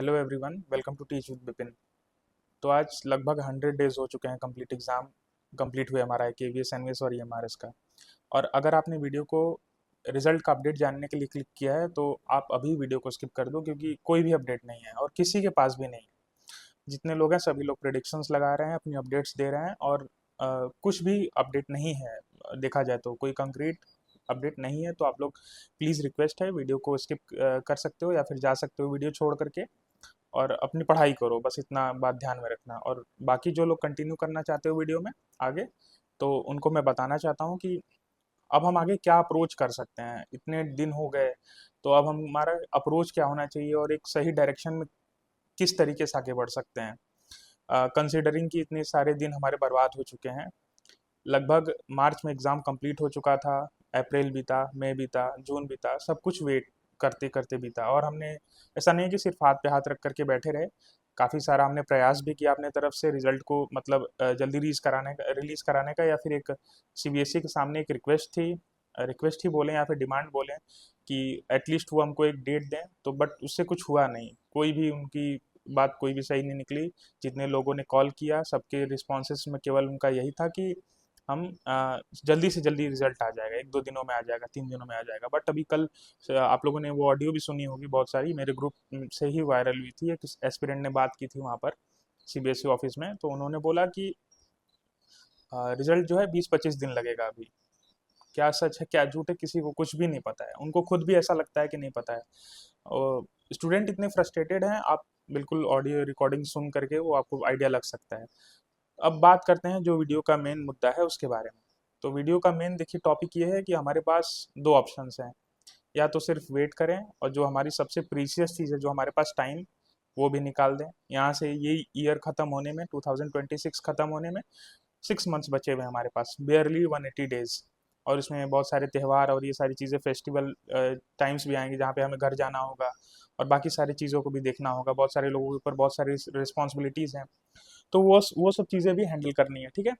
Hello everyone, welcome to teach with Vipin. तो आज लगभग 100 डेज हो चुके हैं कंप्लीट एग्ज़ाम कंप्लीट हुए हमारा है केवीएस एनवीएस और ईएमआरएस का। और अगर आपने वीडियो को रिजल्ट का अपडेट जानने के लिए क्लिक किया है तो आप अभी वीडियो को स्किप कर दो, क्योंकि कोई भी अपडेट नहीं है और किसी के पास भी नहीं है। जितने लोग हैं सभी लोग प्रेडिक्शंस लगा रहे हैं, अपनी अपडेट्स दे रहे हैं और कुछ भी अपडेट नहीं है। देखा जाए तो कोई कंक्रीट अपडेट नहीं है, तो आप लोग प्लीज़ रिक्वेस्ट है वीडियो को स्किप कर सकते हो या फिर जा सकते हो वीडियो छोड़ करके और अपनी पढ़ाई करो। बस इतना बात ध्यान में रखना। और बाकी जो लोग कंटिन्यू करना चाहते हो वीडियो में आगे, तो उनको मैं बताना चाहता हूँ कि अब हम आगे क्या अप्रोच कर सकते हैं। इतने दिन हो गए, तो अब हमारा अप्रोच क्या होना चाहिए और एक सही डायरेक्शन में किस तरीके से आगे बढ़ सकते हैं, कंसिडरिंग कि इतने सारे दिन हमारे बर्बाद हो चुके हैं। लगभग मार्च में एग्ज़ाम कंप्लीट हो चुका था, अप्रैल बीता, मई बीता, जून बीता, सब कुछ वेट करते करते बीता और हमने ऐसा नहीं कि सिर्फ हाथ पे हाथ रख करके बैठे रहे। काफ़ी सारा हमने प्रयास भी किया अपने तरफ से रिजल्ट को मतलब जल्दी रिलीज़ कराने का, या फिर एक सीबीएसई के सामने एक रिक्वेस्ट ही बोलें या फिर डिमांड बोलें कि एटलीस्ट वो हमको एक डेट दें। तो बट उससे कुछ हुआ नहीं, कोई भी उनकी बात कोई भी सही नहीं निकली। जितने लोगों ने कॉल किया सबके रिस्पॉन्सेस में केवल उनका यही था कि हम जल्दी से जल्दी रिजल्ट आ जाएगा, 1-2 दिनों में आ जाएगा, 3 दिनों में आ जाएगा। बट अभी कल आप लोगों ने वो ऑडियो भी सुनी होगी, बहुत सारी मेरे ग्रुप से ही वायरल हुई थी। एक एस्पिरेंट ने बात की थी वहाँ पर सीबीएसई ऑफिस में, तो उन्होंने बोला कि रिजल्ट जो है 20-25 दिन लगेगा अभी। क्या सच है क्या झूठ है किसी को कुछ भी नहीं पता है, उनको खुद भी ऐसा लगता है कि नहीं पता है। और स्टूडेंट इतने फ्रस्ट्रेटेड हैं, आप बिल्कुल ऑडियो रिकॉर्डिंग सुन करके वो आपको आइडिया लग सकता है। अब बात करते हैं जो वीडियो का मेन मुद्दा है उसके बारे में। तो वीडियो का मेन देखिए टॉपिक ये है कि हमारे पास दो ऑप्शंस हैं। या तो सिर्फ वेट करें और जो हमारी सबसे प्रीशियस चीज़ है, जो हमारे पास टाइम, वो भी निकाल दें। यहाँ से ये ईयर ख़त्म होने में, 2026 ख़त्म होने में 6 मंथ्स बचे हुए हैं हमारे पास, बेयरली 180 डेज। और इसमें बहुत सारे त्यौहार और ये सारी चीज़ें, फेस्टिवल टाइम्स भी आएंगे जहाँ पे हमें घर जाना होगा और बाकी सारी चीज़ों को भी देखना होगा। बहुत सारे लोगों के ऊपर बहुत सारी रिस्पॉन्सिबिलिटीज़ हैं, तो वो सब चीज़ें भी हैंडल करनी है, ठीक है।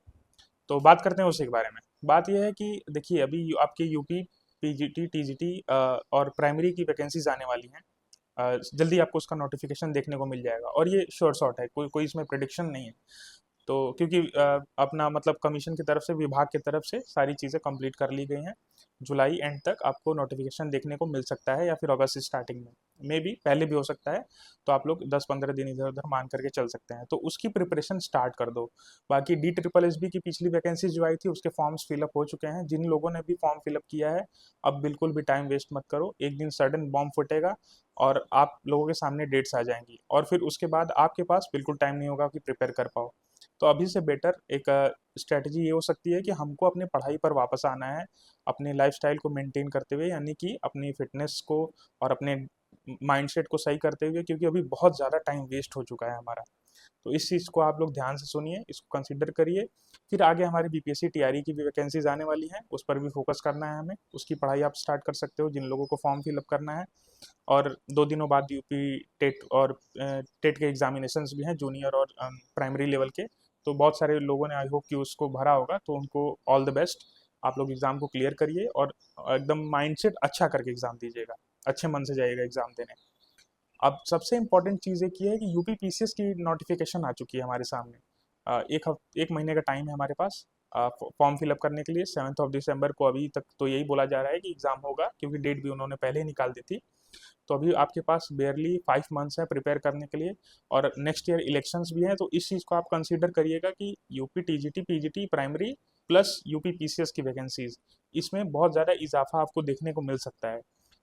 तो बात करते हैं उसी के बारे में। बात यह है कि देखिए अभी आपके यूपी पीजीटी टीजीटी और प्राइमरी की वैकेंसीज आने वाली हैं। जल्दी आपको उसका नोटिफिकेशन देखने को मिल जाएगा और ये श्योर शॉट है, कोई कोई इसमें प्रिडिक्शन नहीं है। तो क्योंकि अपना मतलब कमीशन की तरफ से, विभाग की तरफ से सारी चीज़ें कंप्लीट कर ली गई हैं। जुलाई एंड तक आपको नोटिफिकेशन देखने को मिल सकता है या फिर अगस्त स्टार्टिंग में भी, पहले भी हो सकता है। तो आप लोग 10-15 दिन इधर उधर मान करके चल सकते हैं, तो उसकी प्रिपरेशन स्टार्ट कर दो। बाकी DSSB की पिछली वैकेंसी जो आई थी उसके फॉर्म्स फिलअप हो चुके हैं। जिन लोगों ने भी फॉर्म फिलअप किया है, अब बिल्कुल भी टाइम वेस्ट मत करो। एक दिन सडन बॉम्ब फुटेगा और आप लोगों के सामने डेट्स आ जाएंगी और फिर उसके बाद आपके पास बिल्कुल टाइम नहीं होगा कि प्रिपेयर कर पाओ। तो अभी से बेटर एक स्ट्रैटेजी ये हो सकती है कि हमको अपनी पढ़ाई पर वापस आना है, अपने लाइफस्टाइल को मेंटेन करते हुए, यानी कि अपनी फिटनेस को और अपने माइंडसेट को सही करते हुए, क्योंकि अभी बहुत ज़्यादा टाइम वेस्ट हो चुका है हमारा। तो इस चीज़ को आप लोग ध्यान से सुनिए, इसको कंसिडर करिए। फिर आगे हमारी बीपीएससी टीआरई की भी वैकेंसीज आने वाली हैं, उस पर भी फोकस करना है हमें। उसकी पढ़ाई आप स्टार्ट कर सकते हो जिन लोगों को फॉर्म फिलअप करना है। और 2 दिनों बाद यूपी टेट और टेट के एग्जामिनेशंस भी हैं, जूनियर और प्राइमरी लेवल के। तो बहुत सारे लोगों ने आई होप कि उसको भरा होगा, तो उनको ऑल द बेस्ट। आप लोग एग्ज़ाम को क्लियर करिए और एकदम माइंडसेट अच्छा करके एग्ज़ाम दीजिएगा, अच्छे मन से जाइएगा एग्ज़ाम देने। अब सबसे इम्पोर्टेंट चीज़ एक ये है कि यूपी पीसीएस की नोटिफिकेशन आ चुकी है हमारे सामने। एक महीने का टाइम है हमारे पास फॉर्म फिलअप करने के लिए। 7 दिसंबर को अभी तक तो यही बोला जा रहा है कि एग्ज़ाम होगा, क्योंकि डेट भी उन्होंने पहले ही निकाल दी थी। तो अभी आपके पास बेयरली 5 मंथ्स है प्रिपेयर करने के लिए। और नेक्स्ट ईयर इलेक्शंस भी हैं, तो इस चीज़ को आप कंसीडर करिएगा कि UP TGT PGT primary plus UP PCS की वैकेंसीज, इसमें बहुत ज़्यादा इजाफा आपको देखने को मिल सकता है।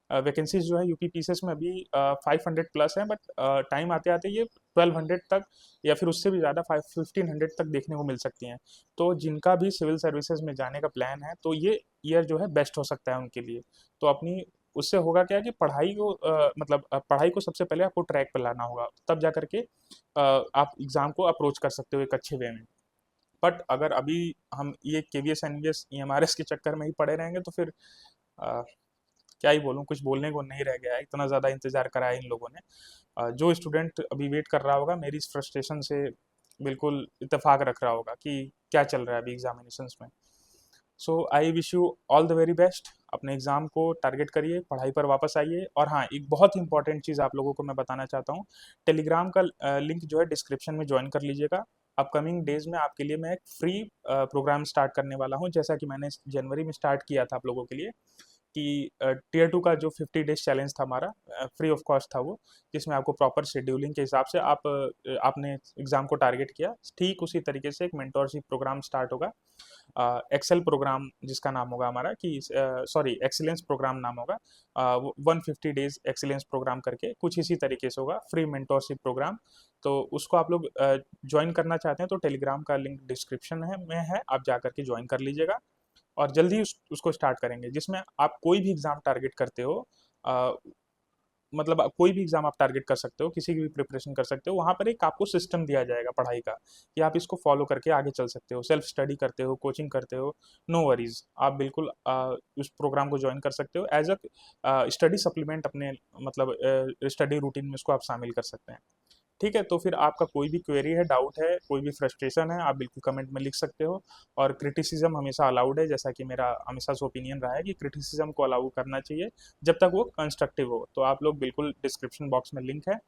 वैकेंसीज जो है यूपी पीसीएस में अभी 500+ है, बट टाइम आते आते ये 1200 तक या फिर उससे भी ज़्यादा 1500 तक देखने को मिल सकती हैं। तो जिनका भी सिविल सर्विसेज में जाने का प्लान है, तो ये ईयर जो है बेस्ट हो सकता है उनके लिए। तो अपनी उससे होगा क्या कि पढ़ाई को मतलब पढ़ाई को सबसे पहले आपको ट्रैक पर लाना होगा, तब जा करके आप एग्ज़ाम को अप्रोच कर सकते हो एक अच्छे वे में। बट अगर अभी हम ये केवीएस एनवीएस ईएमआरएस के चक्कर में ही पड़े रहेंगे, तो फिर अ, क्या ही बोलूँ, कुछ बोलने को नहीं रह गया है। इतना ज़्यादा इंतज़ार करा है इन लोगों ने। जो स्टूडेंट अभी वेट कर रहा होगा मेरी इस फ्रस्ट्रेशन से बिल्कुल इत्तेफाक रख रहा होगा कि क्या चल रहा है अभी एग्जामिनेशंस में। So I wish you all the very best. अपने एग्ज़ाम को टारगेट करिए, पढ़ाई पर वापस आइए। और हाँ, एक बहुत इंपॉर्टेंट चीज़ आप लोगों को मैं बताना चाहता हूँ, टेलीग्राम का लिंक जो है डिस्क्रिप्शन में ज्वाइन कर लीजिएगा। अपकमिंग डेज में आपके लिए मैं एक फ्री प्रोग्राम स्टार्ट करने वाला हूँ, जैसा कि मैंने जनवरी में स्टार्ट किया था आप लोगों के लिए, कि टियर 2 का जो 50 डेज चैलेंज था हमारा, फ्री ऑफ कॉस्ट था वो, जिसमें आपको प्रॉपर शेड्यूलिंग के हिसाब से आपने एग्ज़ाम को टारगेट किया, ठीक उसी तरीके से एक मेंटोरशिप प्रोग्राम स्टार्ट होगा। एक्सेल प्रोग्राम जिसका नाम होगा हमारा, कि सॉरी एक्सीलेंस प्रोग्राम नाम होगा, 150 डेज एक्सीलेंस प्रोग्राम करके कुछ इसी तरीके से होगा, फ्री मेंटोरशिप प्रोग्राम। तो उसको आप लोग ज्वाइन करना चाहते हैं तो टेलीग्राम का लिंक डिस्क्रिप्शन में है, आप जा करके ज्वाइन कर लीजिएगा। और जल्दी ही उसको स्टार्ट करेंगे, जिसमें आप कोई भी एग्ज़ाम टारगेट करते हो, अ, मतलब कोई भी एग्ज़ाम आप टारगेट कर सकते हो, किसी की भी प्रिपरेशन कर सकते हो, वहाँ पर एक आपको सिस्टम दिया जाएगा पढ़ाई का, कि आप इसको फॉलो करके आगे चल सकते हो। सेल्फ स्टडी करते हो, कोचिंग करते हो, नो वरीज़, आप बिल्कुल उस प्रोग्राम को जॉइन कर सकते हो एज़ स्टडी सप्लीमेंट अपने, मतलब स्टडी रूटीन में इसको आप शामिल कर सकते हैं। ठीक है, तो फिर आपका कोई भी क्वेरी है, डाउट है, कोई भी फ्रस्ट्रेशन है, आप बिल्कुल कमेंट में लिख सकते हो। और क्रिटिसिज्म हमेशा अलाउड है, जैसा कि मेरा हमेशा से ओपिनियन रहा है कि क्रिटिसिज्म को अलाउ करना चाहिए जब तक वो कंस्ट्रक्टिव हो। तो आप लोग बिल्कुल डिस्क्रिप्शन बॉक्स में लिंक है,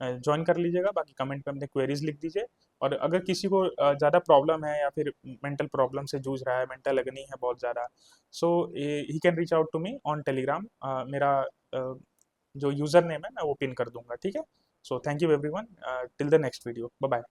ज्वाइन कर लीजिएगा, बाकी कमेंट में अपने क्वेरीज लिख दीजिए। और अगर किसी को ज़्यादा प्रॉब्लम है या फिर मेंटल प्रॉब्लम से जूझ रहा है, मेंटल लगनी है बहुत ज़्यादा, so he can reach out to me on Telegram. मेरा जो यूज़र नेम है मैं वो पिन कर दूंगा, ठीक है। So thank you everyone, till the next video, bye bye.